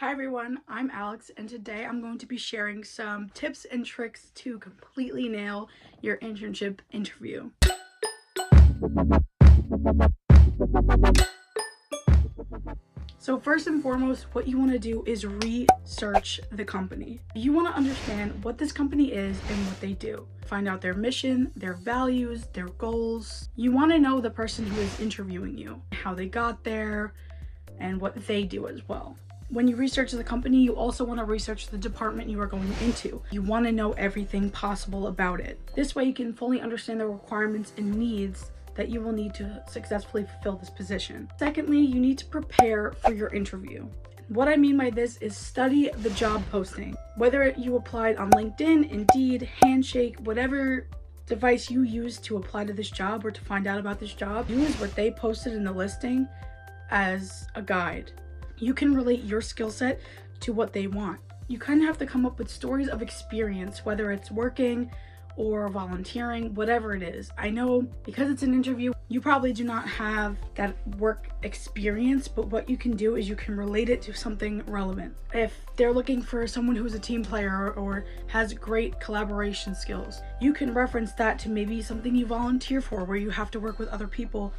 Hi everyone, I'm Alex, and today I'm going to be sharing some tips and tricks to completely nail your internship interview. So first and foremost, what you want to do is research the company. You want to understand what this company is and what they do. Find out their mission, their values, their goals. You want to know the person who is interviewing you, how they got there, and what they do as well. When you research the company, you also want to research the department you are going into. You want to know everything possible about it. This way you can fully understand the requirements and needs that you will need to successfully fulfill this position. Secondly, you need to prepare for your interview. What I mean by this is study the job posting. Whether you applied on LinkedIn, Indeed, Handshake, whatever device you use to apply to this job or to find out about this job, use what they posted in the listing as a guide. You can relate your skill set to what they want. You kind of have to come up with stories of experience, whether it's working or volunteering, whatever it is. I know because it's an interview, you probably do not have that work experience, but what you can do is you can relate it to something relevant. If they're looking for someone who's a team player or has great collaboration skills, you can reference that to maybe something you volunteer for where you have to work with other people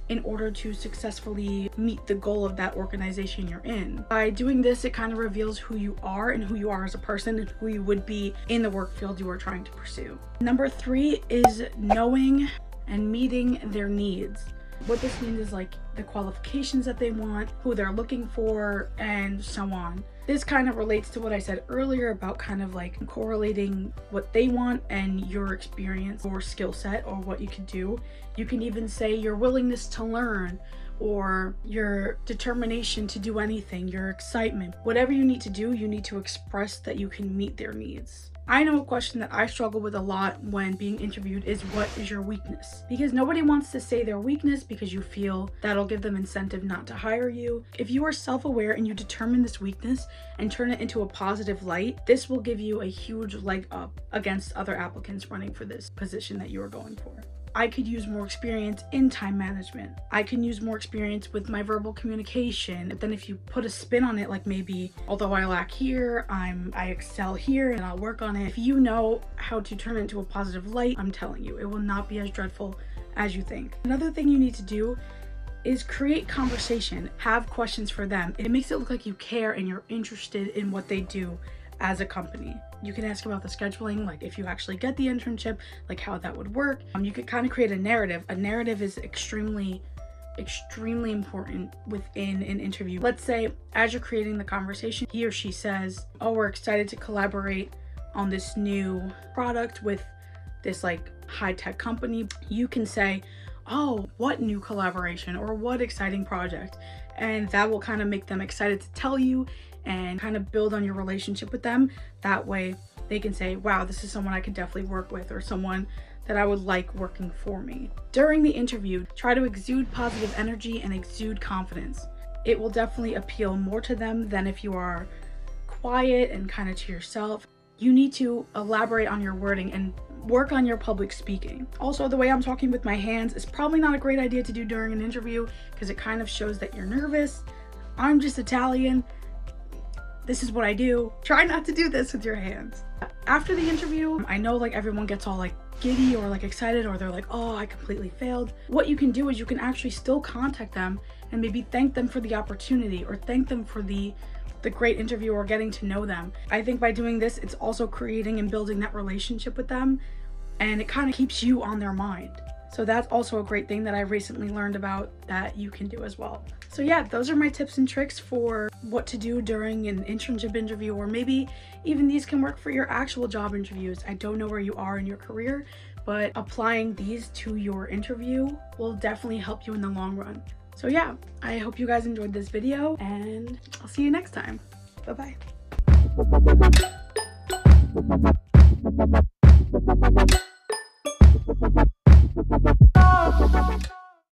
in order to successfully meet the goal of that organization you're in. By doing this, it kind of reveals who you are and who you are as a person and who you would be in the work field you are trying to pursue. Number 3 is knowing and meeting their needs. What this means is like the qualifications that they want, who they're looking for, and so on. This kind of relates to what I said earlier about kind of like correlating what they want and your experience or skill set or what you can do. You can even say your willingness to learn or your determination to do anything, your excitement. Whatever you need to do, you need to express that you can meet their needs. I know a question that I struggle with a lot when being interviewed is, what is your weakness? Because nobody wants to say their weakness because you feel that'll give them incentive not to hire you. If you are self-aware and you determine this weakness and turn it into a positive light, this will give you a huge leg up against other applicants running for this position that you are going for. I could use more experience in time management. I can use more experience with my verbal communication. But then if you put a spin on it, like maybe, although I lack here, I excel here and I'll work on it. If you know how to turn it into a positive light, I'm telling you, it will not be as dreadful as you think. Another thing you need to do is create conversation. Have questions for them. It makes it look like you care and you're interested in what they do as a company. You can ask about the scheduling, like if you actually get the internship, like how that would work. You could kind of create a narrative. A narrative is extremely important within an interview. Let's say as you're creating the conversation, he or she says, oh, we're excited to collaborate on this new product with this like high-tech company. You can say, oh, what new collaboration or what exciting project? And that will kind of make them excited to tell you and kind of build on your relationship with them. That way they can say, wow, this is someone I could definitely work with, or someone that I would like working for me. During the interview, try to exude positive energy and exude confidence. It will definitely appeal more to them than if you are quiet and kind of to yourself. You need to elaborate on your wording and work on your public speaking. Also, the way I'm talking with my hands is probably not a great idea to do during an interview because it kind of shows that you're nervous. I'm just Italian. This is what I do. Try not to do this with your hands. After the interview, I know like everyone gets all like giddy or like excited, or they're like, oh, I completely failed. What you can do is you can actually still contact them and maybe thank them for the opportunity or thank them for the great interview or getting to know them. I think by doing this, it's also creating and building that relationship with them, and it kind of keeps you on their mind. So that's also a great thing that I recently learned about that you can do as well. So yeah, those are my tips and tricks for what to do during an internship interview, or maybe even these can work for your actual job interviews. I don't know where you are in your career, but applying these to your interview will definitely help you in the long run. So yeah, I hope you guys enjoyed this video, and I'll see you next time. Bye-bye.